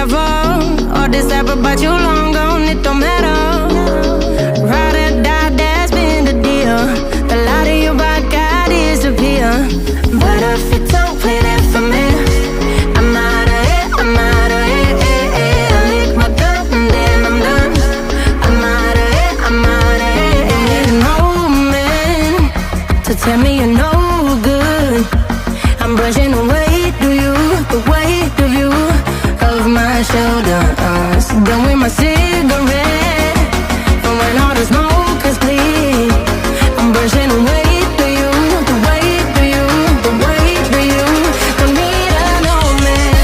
forever. All this ever about you long gone, it don't matter. Ride or die, that's been the deal. The light of your body got disappear. But if you don't play that for me, I'm out of it, I'm out of it. I lick my gun and then I'm done. I'm out of it, I'm out of it. Need a moment to tell me you're no good. I'm brushing away to you, the weight of you over my shoulders. Done with my cigarette, and when all the smoke is clear, I'm brushing away to you, the weight of you, the weight of you. Don't need a no man.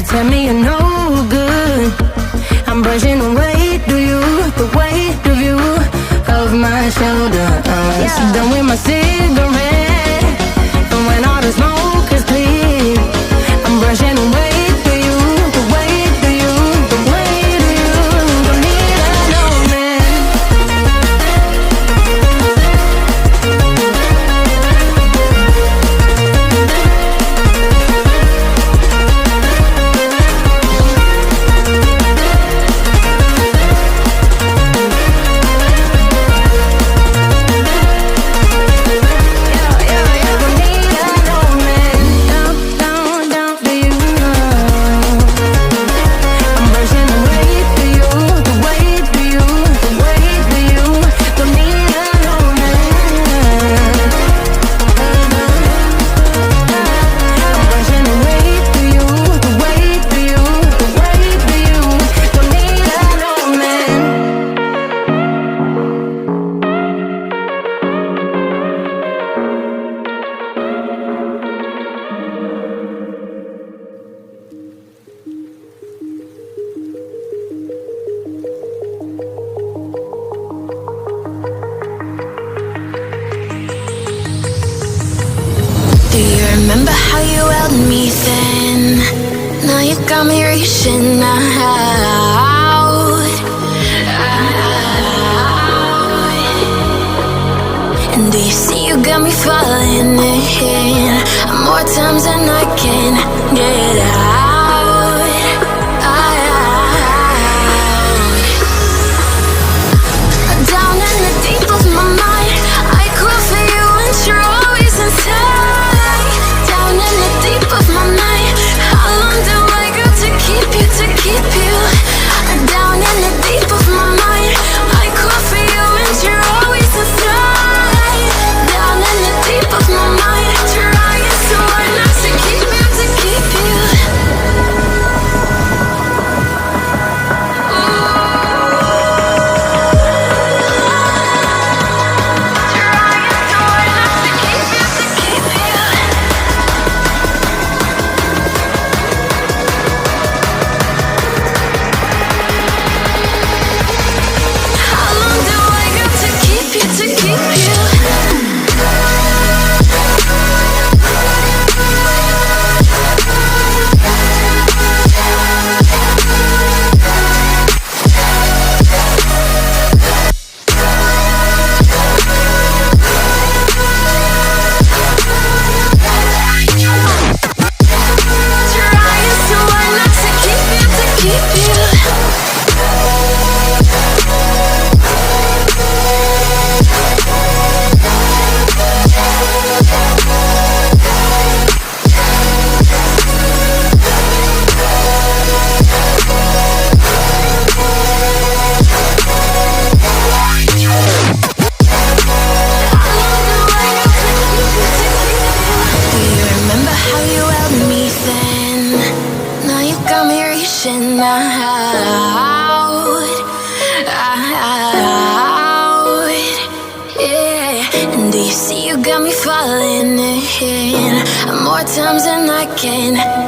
Tell me you're no good. I'm brushing away to you, the weight of you over my shoulders. Done with my cigarette, and when all the smoke is clear, I'm brushing away to you, the weight of you, the weight of you. Don't need a no man. Do you remember how you held me then? Now you got me reaching out. And do you see you got me falling in more times than I can get out? Down in the deep of my mind, I cry for you and you're always inside. Down in the deep of my mind, how long do I got to keep you, to keep you? Down in the deep of my mind, I cry for you and you're always inside. Down in the deep of my mind, trying so hard not to keep you, to keep you. getting out, yeah. And do you see you got me falling in more times than I can